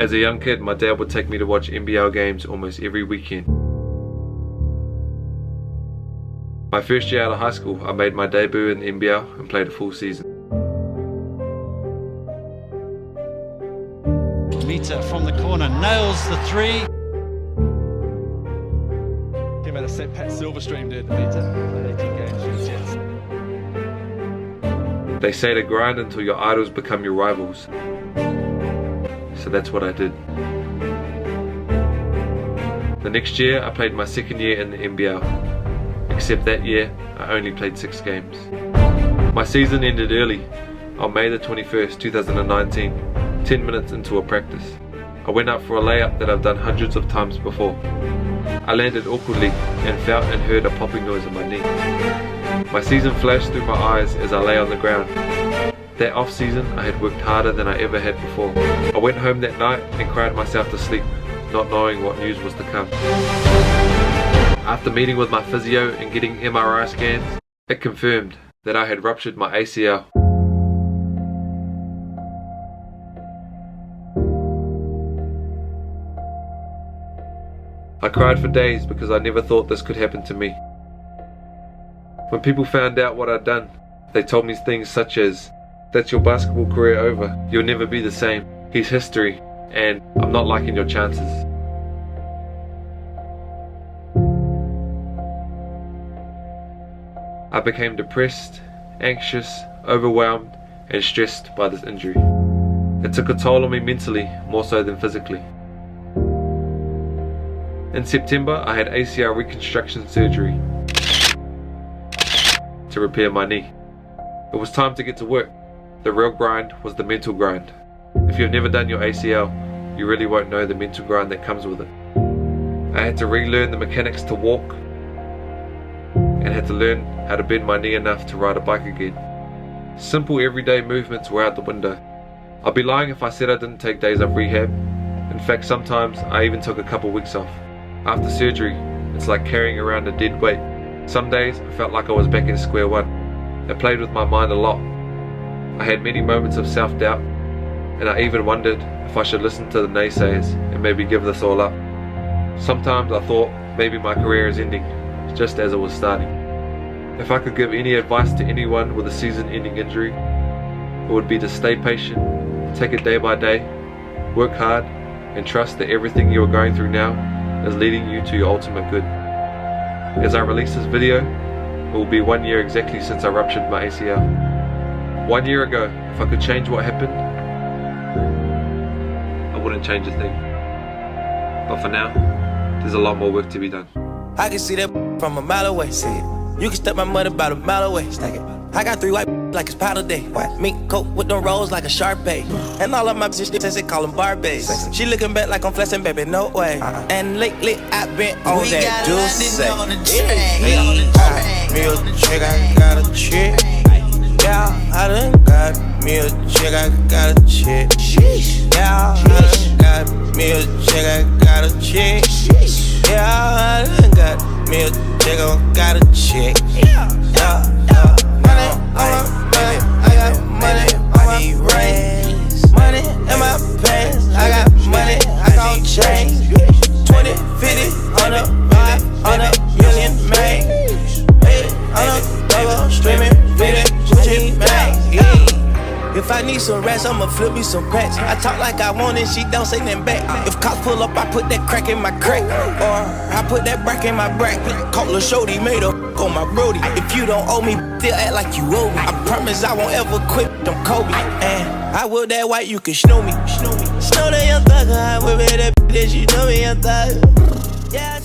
As a young kid, my dad would take me to watch NBL games almost every weekend. My first year out of high school, I made my debut in the NBL and played a full season. Meter from the corner, nails the three. Came out of St. Pat Silverstream did, Meter. Played 18 games for the Jets. They say to grind until your idols become your rivals. So that's what I did. The next year, I played my second year in the NBL. Except that year, I only played 6 games. My season ended early, on May the 21st, 2019, 10 minutes into a practice. I went up for a layup that I've done hundreds of times before. I landed awkwardly and felt and heard a popping noise in my knee. My season flashed through my eyes as I lay on the ground. That off-season, I had worked harder than I ever had before. I went home that night and cried myself to sleep, not knowing what news was to come. After meeting with my physio and getting MRI scans, it confirmed that I had ruptured my ACL. I cried for days because I never thought this could happen to me. When people found out what I'd done, they told me things such as, "That's your basketball career over, you'll never be the same, he's history, and I'm not liking your chances." I became depressed, anxious, overwhelmed, and stressed by this injury. It took a toll on me mentally, more so than physically. In September, I had ACL reconstruction surgery to repair my knee. It was time to get to work. The real grind was the mental grind. If you've never done your ACL, you really won't know the mental grind that comes with it. I had to relearn the mechanics to walk and had to learn how to bend my knee enough to ride a bike again. Simple everyday movements were out the window. I'd be lying if I said I didn't take days off rehab. In fact, sometimes I even took a couple weeks off. After surgery, it's like carrying around a dead weight. Some days I felt like I was back at square one. It played with my mind a lot. I had many moments of self-doubt, and I even wondered if I should listen to the naysayers and maybe give this all up. Sometimes I thought maybe my career is ending, just as it was starting. If I could give any advice to anyone with a season-ending injury, it would be to stay patient, take it day by day, work hard, and trust that everything you are going through now is leading you to your ultimate good. As I release this video, it will be 1 year exactly since I ruptured my ACL. 1 year ago, if I could change what happened, I wouldn't change a thing. But for now, there's a lot more work to be done. I can see that from a mile away. See it. You can step my money about a mile away. Stack it. I got 3 white like it's powder day. Mink coat with them rolls like a Sharpay. And all of my bitches they call them Barbies. She looking back like I'm flexing, baby, no way. And lately I've been on that juice. Me a chick, I got a chick. Yeah, I done got me a chick, I got a chick. Yeah, I done got me a chick, I got a chick. Yeah, I done got me a chick, I got a chick. Yeah. Money on my money, I got money on my rings. Money in my pants, I got money, I gon' change. 20, 50, 100, 100 million, man. 800 double streaming, feeding, Gucci, man. If I need some rats, I'ma flip me some cracks. I talk like I want it, she don't say nothing back. If cops pull up, I put that crack in my crack. Or I put that brack in my brack. Call Lil' Shorty, made up on my brody. If you don't owe me, still act like you owe me. I promise I won't ever quit, I'm Kobe. And I will that white, you can snow me. Snow that young thugger, I will be that bitch, you know me, young thugger. Yeah,